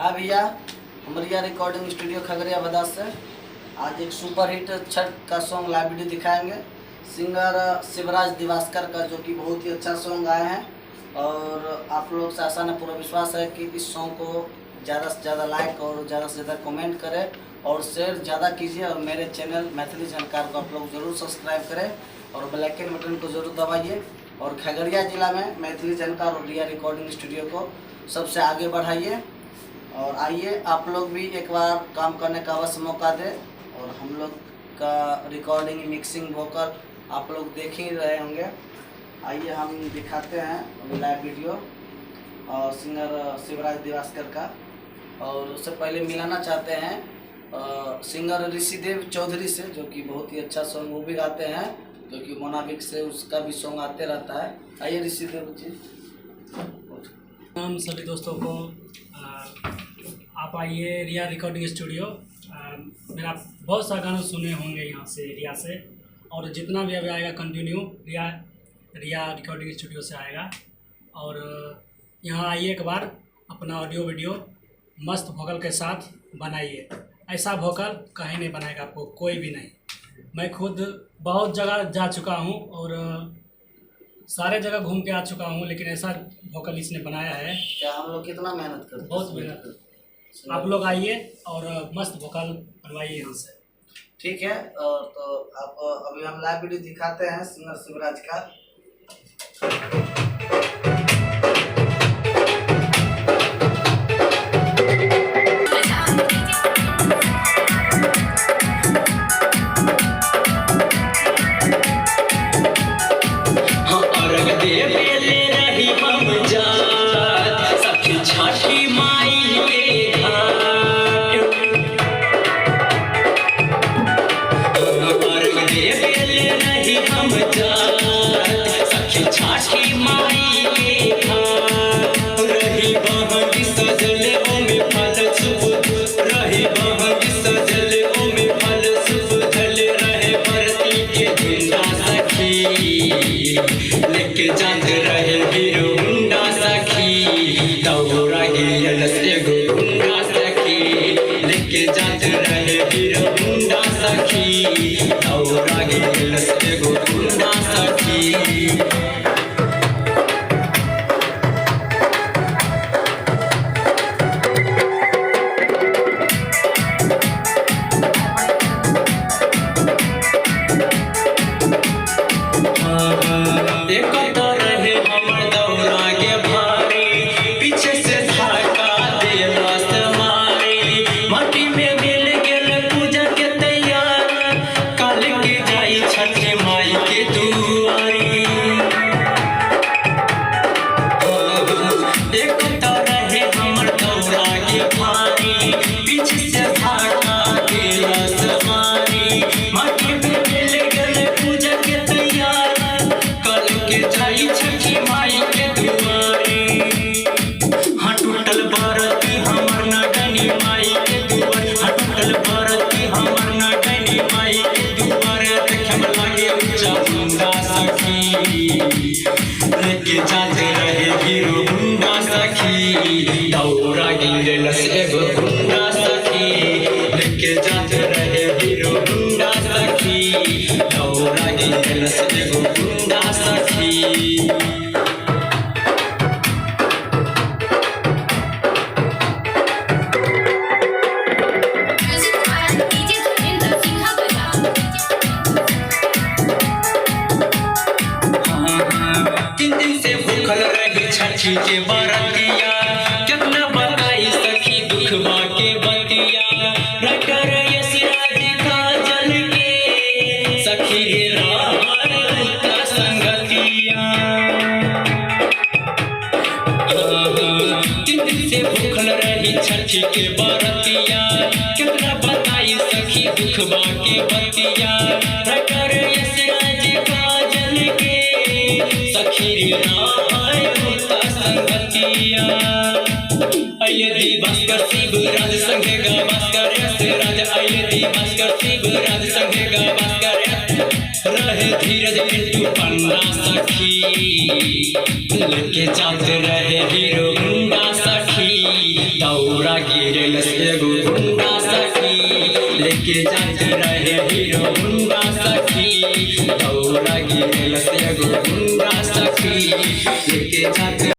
हाँ भैया, हमारे रिकॉर्डिंग स्टूडियो खगड़िया बदास से आज एक सुपर हिट छठ का सॉन्ग लाइव वीडियो दिखाएंगे। सिंगर शिवराज दिवास्कर का, जो कि बहुत ही अच्छा सॉन्ग आए हैं और आप लोग से आशा है, पूरा विश्वास है कि इस सॉन्ग को ज़्यादा से ज़्यादा लाइक और ज़्यादा से ज़्यादा कमेंट करें और शेयर ज़्यादा कीजिए। और मेरे चैनल मैथिली जानकार को आप लोग ज़रूर सब्सक्राइब करें और बेल आइकन बटन को ज़रूर दबाइए और खगड़िया ज़िला में मैथिली जानकार और रिया रिकॉर्डिंग स्टूडियो को सबसे आगे बढ़ाइए। और आइए आप लोग भी एक बार काम करने का अवश्य मौका दें और हम लोग का रिकॉर्डिंग मिक्सिंग वोकल आप लोग देख ही रहे होंगे। आइए हम दिखाते हैं लाइव वीडियो और सिंगर शिवराज दिवास्कर का। और उससे पहले मिलाना चाहते हैं सिंगर ऋषिदेव चौधरी से, जो कि बहुत ही अच्छा सॉन्ग वो भी गाते हैं, जो कि मोनाबिक से उसका भी सॉन्ग आते रहता है। आइए ऋषिदेव जी। हम सभी दोस्तों को आप आइए रिया रिकॉर्डिंग स्टूडियो। मेरा बहुत सा गाना सुने होंगे यहाँ से, रिया से, और जितना भी अभी आएगा कंटिन्यू रिया रिकॉर्डिंग स्टूडियो से आएगा। और यहाँ आइए एक बार, अपना ऑडियो वीडियो मस्त वोकल के साथ बनाइए। ऐसा वोकल कहीं नहीं बनाएगा आपको कोई भी नहीं। मैं खुद बहुत जगह जा चुका हूँ और सारे जगह घूम के आ चुका हूँ, लेकिन ऐसा वोकल इसने बनाया है। क्या हम लोग कितना मेहनत करते हैं, बहुत मेहनत करते। आप लोग आइए और मस्त वोकल बनवाइए यहाँ से। ठीक है। और तो आप अभी हम लाइव वीडियो दिखाते हैं सिंगर शिवराज का। लेके जात रहे हीरो हुंडा सखी, दौड़ा गिरल से गो हुंडा सखी। लेके जात रहे हीरो हुंडा सखी, दौड़ा गिरल से गो हुंडा सखी। लेके जाते रहे हीरो हुंडा सखी, दौड़ा गिरल से गो हुंडा सखी। लेके जाते रहे हीरो हुंडा सखी, दौड़ा गिरल से गो हुंडा सखी। छठी के बरतिया कितना बताई सखी दुखवा के बतिया। राइटर यशराज काजल के सखी रे रात संगतिया। 3 दिन से भूखल रही छठी के बरतिया, कितना बताई सखी दुखवा के बतिया। राइटर यशराज काजल के सखी रे रात संगतिया। आइले दिवास्कर शिवराज संगे गा भास्कर यशराज। आइले दिवास्कर शिवराज संगे गा भास्कर। रहे धीरज पिंटू पन्ना सखी, लेके जाते रहे हीरो हुंडा सखी, दौड़ा दौरा गिरलस एगो गुंडा सखी लेके जात रहे हीरो गुंडा सखी दौरा गिरलस एगो गुंडा सखी लेके जात